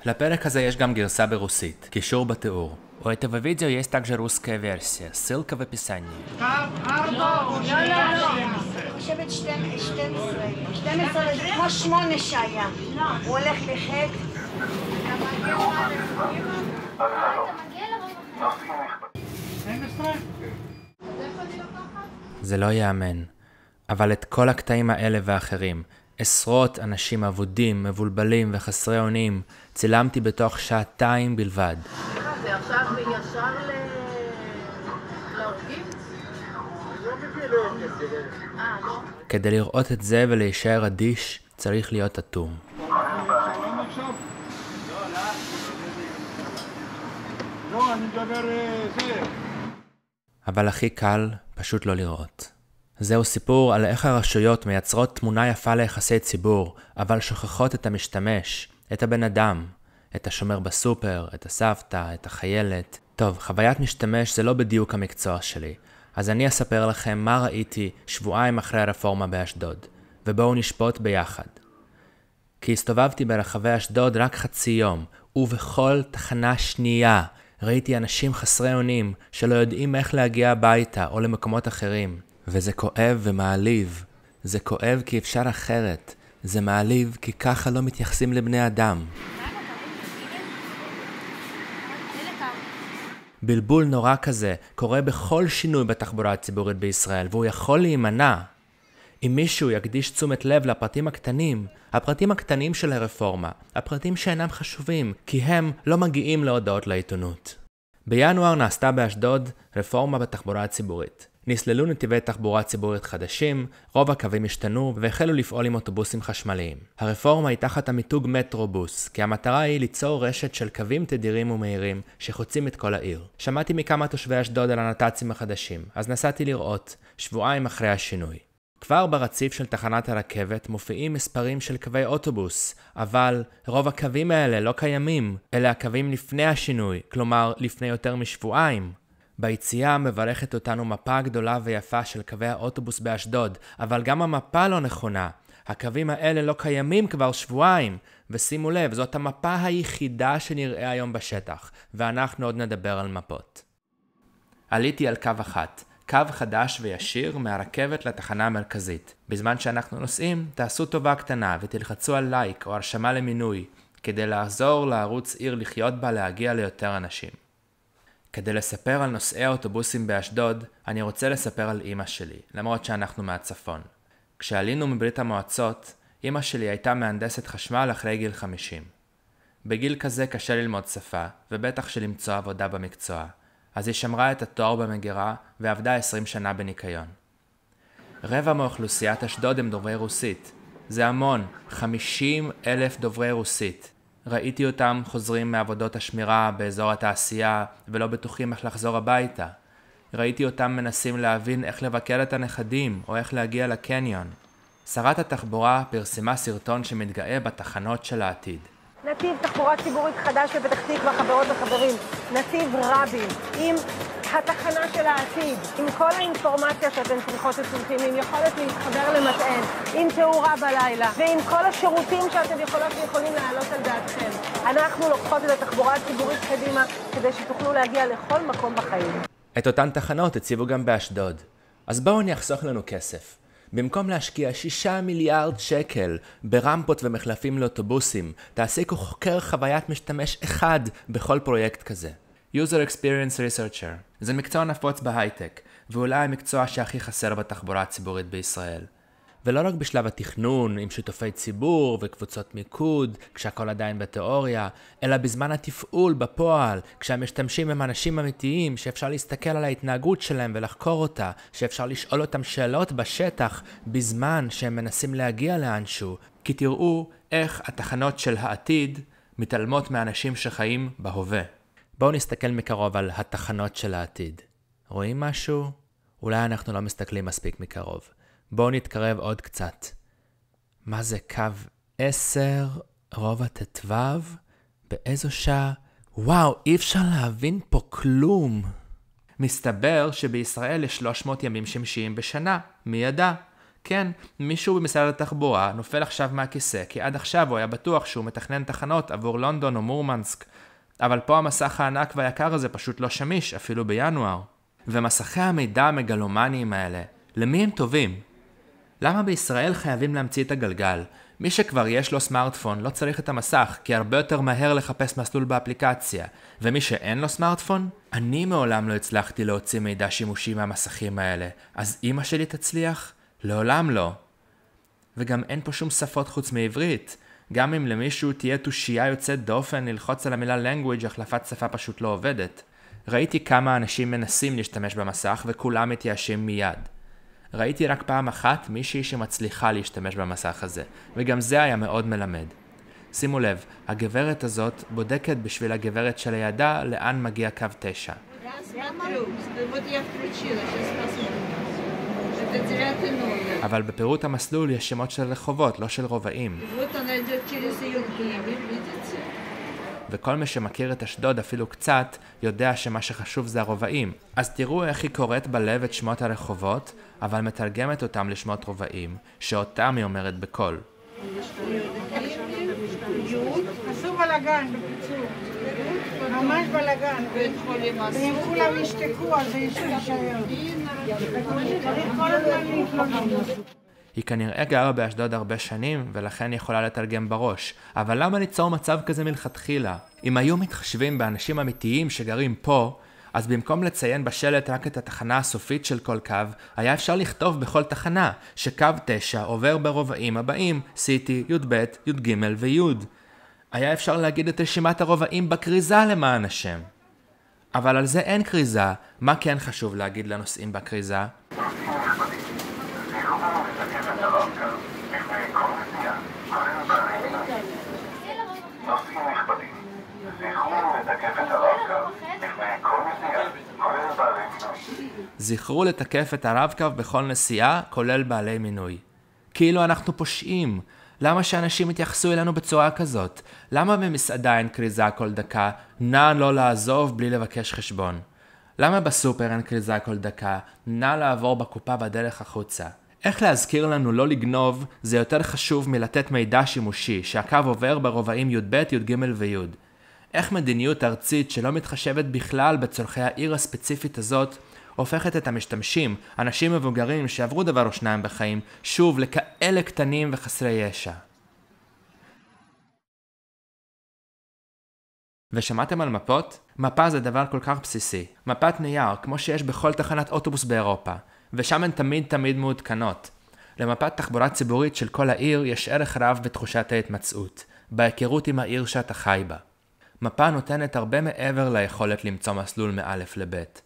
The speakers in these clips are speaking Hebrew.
לפרק הזה יש גם גרסה ברוסית, קישור בתיאור. У этого видео есть также русская версия, ссылка в описании. חושבת 12 זה כמו 8 שהיה. הוא הולך לחק. זה לא יאמן, אבל את כל הקטעים האלה ואחרים, עשרות אנשים אבודים, מבולבלים וחסרי אונים, צילמתי בתוך 2 שעות בלבד. זה עכשיו ישר להורגים? לא. כדי לראות את זה ולהישאר אדיש, צריך להיות אטום. אבל הכי קל פשוט לא לראות. זהו סיפור על איך הרשויות מייצרות תמונה יפה ליחסי ציבור, אבל שוכחות את המשתמש, את הבן אדם, את השומר בסופר, את הסבתא, את החיילת. טוב, חוויית משתמש זה לא בדיוק המקצוע שלי, אז אני אספר לכם מה ראיתי שבועיים אחרי הרפורמה באשדוד, ובואו נשפוט ביחד. כי הסתובבתי ברחבי אשדוד רק חצי יום, ובכל תחנה שנייה ראיתי אנשים חסרי אונים שלא יודעים איך להגיע הביתה או למקומות אחרים. וזה כואב ומעליב. זה כואב כי אפשר אחרת. זה מעליב כי ככה לא מתייחסים לבני אדם. בלבול נורא כזה קורה בכל שינוי בתחבורה הציבורית בישראל, והוא יכול להימנע. אם מישהו יקדיש תשומת לב לפרטים הקטנים, הפרטים הקטנים של הרפורמה, הפרטים שאינם חשובים, כי הם לא מגיעים להודעות לעיתונות. בינואר נעשתה באשדוד רפורמה בתחבורה הציבורית. נסללו נתיבי תחבורה ציבורית חדשים, רוב הקווים השתנו והחלו לפעול עם אוטובוסים חשמליים. הרפורמה היא תחת המיתוג מטרובוס, כי המטרה היא ליצור רשת של קווים תדירים ומהירים שחוצים את כל העיר. שמעתי מכמה תושבי אשדוד על הנת"צים החדשים, אז נסעתי לראות, שבועיים אחרי השינוי. כבר ברציף של תחנת הרכבת מופיעים מספרים של קווי אוטובוס, אבל רוב הקווים האלה לא קיימים, אלה הקווים לפני השינוי, כלומר לפני יותר משבועיים. ביציאה מברכת אותנו מפה גדולה ויפה של קווי האוטובוס באשדוד, אבל גם המפה לא נכונה. הקווים האלה לא קיימים כבר שבועיים, ושימו לב, זאת המפה היחידה שנראה היום בשטח, ואנחנו עוד נדבר על מפות. עליתי על קו 1, קו חדש וישיר מהרכבת לתחנה המרכזית. בזמן שאנחנו נוסעים, תעשו טובה קטנה ותלחצו על לייק או הרשמה למינוי, כדי לעזור לערוץ עיר לחיות בה להגיע ליותר אנשים. כדי לספר על נוסעי האוטובוסים באשדוד, אני רוצה לספר על אמא שלי, למרות שאנחנו מהצפון. כשעלינו מברית המועצות, אמא שלי הייתה מהנדסת חשמל אחרי גיל 50. בגיל כזה קשה ללמוד שפה, ובטח שלמצוא עבודה במקצוע. אז היא שמרה את התואר במגירה ועבדה 20 שנה בניקיון. רבע מאוכלוסיית אשדוד הם דוברי רוסית. זה המון, 50,000 דוברי רוסית. ראיתי אותם חוזרים מעבודות השמירה באזור התעשייה ולא בטוחים איך לחזור הביתה. ראיתי אותם מנסים להבין איך לבקר את הנכדים או איך להגיע לקניון. שרת התחבורה פרסמה סרטון שמתגאה בתחנות של העתיד. נתיב תחבורה ציבורית חדש בפתח תקווה, חברות וחברים. נתיב רבין, עם התחנה של העתיד, עם כל האינפורמציה שאתם צריכות וצריכים, עם יכולת להתחבר למטען, עם תאורה בלילה, ועם כל השירותים שאתם יכולות ויכולים להעלות על דעתכם. אנחנו לוקחות את התחבורה הציבורית קדימה, כדי שתוכלו להגיע לכל מקום בחיים. את אותן תחנות הציבו גם באשדוד. אז בואו אני אחסוך לנו כסף. במקום להשקיע 6 מיליארד שקל ברמפות ומחלפים לאוטובוסים, תעסיקו חוקר חוויית משתמש אחד בכל פרויקט כזה. User Experience Researcher. זה מקצוע נפוץ בהייטק, ואולי המקצוע שהכי חסר בתחבורה הציבורית בישראל. ולא רק בשלב התכנון, עם שיתופי ציבור וקבוצות מיקוד, כשהכל עדיין בתיאוריה, אלא בזמן התפעול בפועל, כשהמשתמשים הם אנשים אמיתיים, שאפשר להסתכל על ההתנהגות שלהם ולחקור אותה, שאפשר לשאול אותם שאלות בשטח, בזמן שהם מנסים להגיע לאנשהו, כי תראו איך התחנות של העתיד מתעלמות מאנשים שחיים בהווה. בואו נסתכל מקרוב על התחנות של העתיד. רואים משהו? אולי אנחנו לא מסתכלים מספיק מקרוב. בואו נתקרב עוד קצת. מה זה קו 10, רובע ט"ו? באיזו שעה? וואו, אי אפשר להבין פה כלום. מסתבר שבישראל יש 300 ימים שמשיים בשנה. מי ידע? כן, מישהו במשרד התחבורה נופל עכשיו מהכיסא, כי עד עכשיו הוא היה בטוח שהוא מתכנן תחנות עבור לונדון או מורמנסק. אבל פה המסך הענק והיקר הזה פשוט לא שמיש, אפילו בינואר. ומסכי המידע המגלומניים האלה, למי הם טובים? למה בישראל חייבים להמציא את הגלגל? מי שכבר יש לו סמארטפון לא צריך את המסך, כי הרבה יותר מהר לחפש מסלול באפליקציה. ומי שאין לו סמארטפון? אני מעולם לא הצלחתי להוציא מידע שימושי מהמסכים האלה. אז אמא שלי תצליח? לעולם לא. וגם אין פה שום שפות חוץ מעברית. גם אם למישהו תהיה תושייה יוצאת דופן ללחוץ על המילה language, החלפת שפה פשוט לא עובדת. ראיתי כמה אנשים מנסים להשתמש במסך וכולם מתייאשים מיד. ראיתי רק פעם אחת מישהי שמצליחה להשתמש במסך הזה, וגם זה היה מאוד מלמד. שימו לב, הגברת הזאת בודקת בשביל הגברת שלידה לאן מגיע קו 9. אבל בפירוט המסלול יש שמות של רחובות, לא של רובעים. וכל מי שמכיר את אשדוד אפילו קצת, יודע שמה שחשוב זה הרובעים. אז תראו איך היא קוראת בלב את שמות הרחובות, אבל מתרגמת אותם לשמות רובעים, שאותם היא אומרת בקול. עשו בלגן, בקיצור. ממש בלגן. ואם כולם ישתקו, אז זה יישאר. צריך כל הזמן להתלונן. היא כנראה גרה באשדוד הרבה שנים, ולכן היא יכולה לתרגם בראש. אבל למה ליצור מצב כזה מלכתחילה? אם היו מתחשבים באנשים אמיתיים שגרים פה, אז במקום לציין בשלט רק את התחנה הסופית של כל קו, היה אפשר לכתוב בכל תחנה שקו 9 עובר ברובעים הבאים, סיטי, י"ב, י"ג וי'. היה אפשר להגיד את רשימת הרובעים בקריזה למען השם. אבל על זה אין קריזה. מה כן חשוב להגיד לנוסעים בקריזה? זכרו לתקף את הרב-קו בכל נסיעה, כולל בעלי מינוי. כאילו אנחנו פושעים. למה שאנשים יתייחסו אלינו בצורה כזאת? למה במסעדה אין קריזה כל דקה, נא לא לעזוב בלי לבקש חשבון? למה בסופר אין קריזה כל דקה, נא לעבור בקופה בדרך החוצה? איך להזכיר לנו לא לגנוב זה יותר חשוב מלתת מידע שימושי, שהקו עובר ברובעים י"ב, י"ג וי'. איך מדיניות ארצית שלא מתחשבת בכלל בצורכי העיר הספציפית הזאת, הופכת את המשתמשים, אנשים מבוגרים שעברו דבר או שניים בחיים, שוב לכאלה קטנים וחסרי ישע. ושמעתם על מפות? מפה זה דבר כל כך בסיסי. מפת נייר, כמו שיש בכל תחנת אוטובוס באירופה, ושם הן תמיד מעודכנות. למפת תחבורה ציבורית של כל העיר יש ערך רב בתחושת ההתמצאות, בהיכרות עם העיר שאתה חי בה. מפה נותנת הרבה מעבר ליכולת למצוא מסלול מאלף לבית.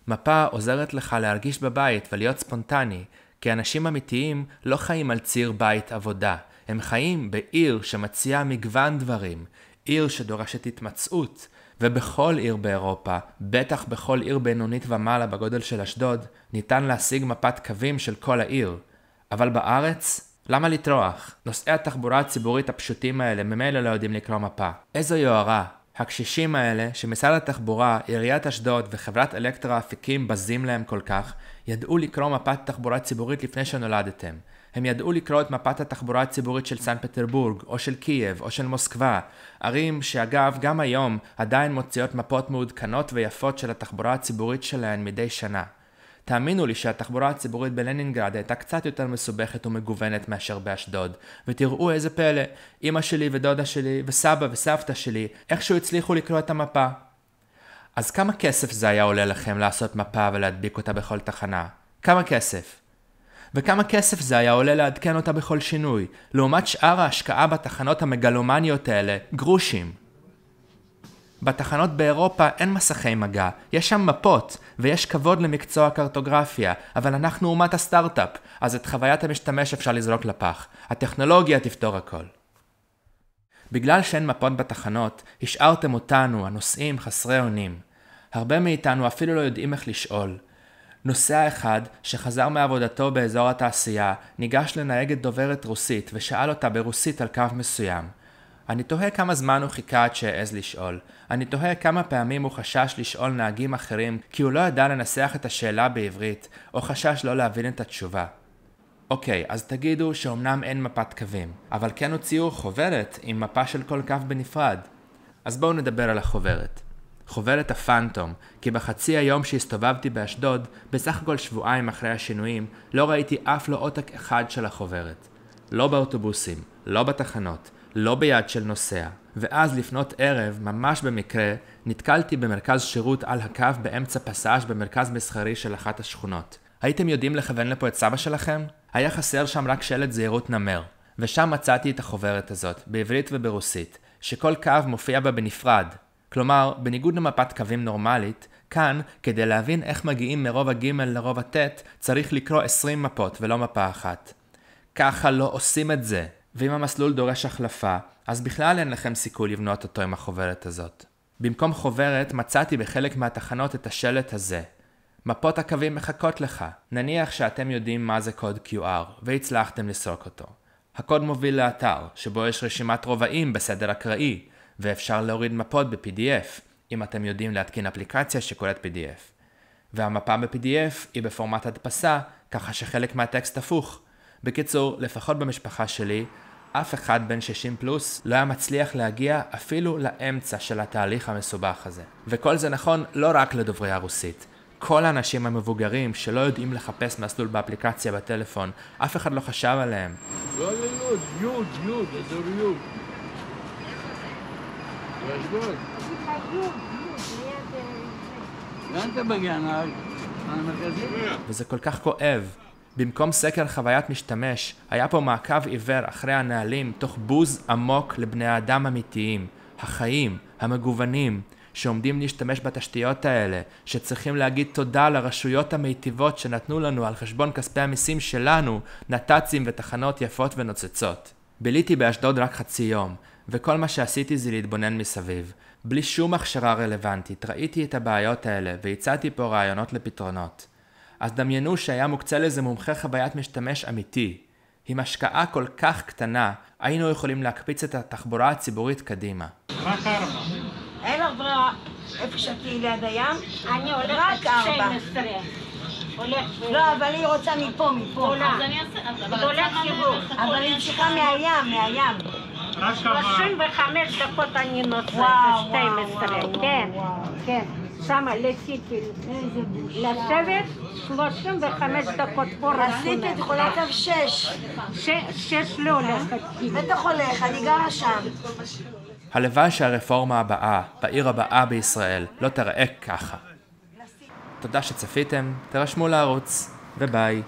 מפה עוזרת לך להרגיש בבית ולהיות ספונטני, כי אנשים אמיתיים לא חיים על ציר בית עבודה, הם חיים בעיר שמציעה מגוון דברים, עיר שדורשת התמצאות, ובכל עיר באירופה, בטח בכל עיר בינונית ומעלה בגודל של אשדוד, ניתן להשיג מפת קווים של כל העיר. אבל בארץ, למה לטרוח? נוסעי התחבורה הציבורית הפשוטים האלה ממילא לא יודעים לקרוא מפה. איזו יוהרה. הקשישים האלה, שמשרד התחבורה, עיריית אשדוד וחברת אלקטרה אפיקים בזים להם כל כך, ידעו לקרוא מפת תחבורה ציבורית לפני שנולדתם. הם ידעו לקרוא את מפת התחבורה הציבורית של סן פטרבורג, או של קייב, או של מוסקבה. ערים שאגב, גם היום, עדיין מוציאות מפות מעודכנות ויפות של התחבורה הציבורית שלהן מדי שנה. תאמינו לי שהתחבורה הציבורית בלנינגרד הייתה קצת יותר מסובכת ומגוונת מאשר באשדוד. ותראו איזה פלא, אמא שלי ודודה שלי וסבא וסבתא שלי איכשהו הצליחו לקרוא את המפה. אז כמה כסף זה היה עולה לכם לעשות מפה ולהדביק אותה בכל תחנה? כמה כסף? וכמה כסף זה היה עולה לעדכן אותה בכל שינוי, לעומת שאר ההשקעה בתחנות המגלומניות האלה, גרושים. בתחנות באירופה אין מסכי מגע, יש שם מפות, ויש כבוד למקצוע הקרטוגרפיה, אבל אנחנו אומת הסטארט-אפ, אז את חוויית המשתמש אפשר לזרוק לפח. הטכנולוגיה תפתור הכל. בגלל שאין מפות בתחנות, השארתם אותנו, הנוסעים, חסרי אונים. הרבה מאיתנו אפילו לא יודעים איך לשאול. נוסע אחד שחזר מעבודתו באזור התעשייה, ניגש לנהגת דוברת רוסית ושאל אותה ברוסית על קו מסוים. אני תוהה כמה זמן הוא חיכה עד שהעז לשאול. אני תוהה כמה פעמים הוא חשש לשאול נהגים אחרים כי הוא לא ידע לנסח את השאלה בעברית, או חשש לא להבין את התשובה. אוקיי, אז תגידו שאומנם אין מפת קווים, אבל כן הוציאו חוברת עם מפה של כל קו בנפרד. אז בואו נדבר על החוברת. חוברת הפנטום, כי בחצי היום שהסתובבתי באשדוד, בסך הכל שבועיים אחרי השינויים, לא ראיתי אף לא עותק אחד של החוברת. לא באוטובוסים, לא בתחנות, לא ביד של נוסע. ואז לפנות ערב, ממש במקרה, נתקלתי במרכז שירות על הקו באמצע פסאז' במרכז מסחרי של אחת השכונות. הייתם יודעים לכוון לפה את סבא שלכם? היה חסר שם רק שלט זהירות נמר. ושם מצאתי את החוברת הזאת, בעברית וברוסית, שכל קו מופיע בה בנפרד. כלומר, בניגוד למפת קווים נורמלית, כאן, כדי להבין איך מגיעים מרובע ג' לרובע ט', צריך לקרוא 20 מפות ולא מפה אחת. ככה לא עושים את זה. ואם המסלול דורש החלפה, אז בכלל אין לכם סיכוי לבנות אותו עם החוברת הזאת. במקום חוברת מצאתי בחלק מהתחנות את השלט הזה. מפות הקווים מחכות לך. נניח שאתם יודעים מה זה קוד QR, והצלחתם לסרוק אותו. הקוד מוביל לאתר, שבו יש רשימת רובעים בסדר אקראי, ואפשר להוריד מפות ב-PDF, אם אתם יודעים להתקין אפליקציה שקוראת PDF. והמפה ב-PDF היא בפורמט הדפסה, ככה שחלק מהטקסט הפוך. בקיצור, לפחות במשפחה שלי, אף אחד בן 60 פלוס לא היה מצליח להגיע אפילו לאמצע של התהליך המסובך הזה. וכל זה נכון לא רק לדוברי הרוסית. כל האנשים המבוגרים שלא יודעים לחפש מסלול באפליקציה בטלפון, אף אחד לא חשב עליהם. לא, יוד, אזור יוד. באשדוד. לאן אתה מגיע, נהג? המרכזי? וזה כל כך כואב. במקום סקר חוויית משתמש, היה פה מעקב עיוור אחרי הנהלים תוך בוז עמוק לבני האדם אמיתיים, החיים, המגוונים, שעומדים להשתמש בתשתיות האלה, שצריכים להגיד תודה לרשויות המיטיבות שנתנו לנו על חשבון כספי המיסים שלנו, נת"צים ותחנות יפות ונוצצות. ביליתי באשדוד רק חצי יום, וכל מה שעשיתי זה להתבונן מסביב. בלי שום הכשרה רלוונטית, ראיתי את הבעיות האלה והצעתי פה רעיונות לפתרונות. אז דמיינו שהיה מוקצה לזה מומחה חוויית משתמש אמיתי. עם השקעה כל כך קטנה, היינו יכולים להקפיץ את התחבורה הציבורית קדימה. אין לך ברירה, איפה שתהי ליד הים? אני הולכת רק 4. 12. לא, אבל היא רוצה מפה. עולה. גדולת ציבור. אבל היא ממשיכה מהים. 35 דקות אני נוסעת, וואו, 12. כן. שמה לציתי לשבת 35 דקות פה עשית את יכולה קו 6. 6 לא הולכת. בטח הולך, אני גרה שם. הלוואי שהרפורמה הבאה, בעיר הבאה בישראל, לא תראה ככה. תודה שצפיתם, תרשמו לערוץ, וביי.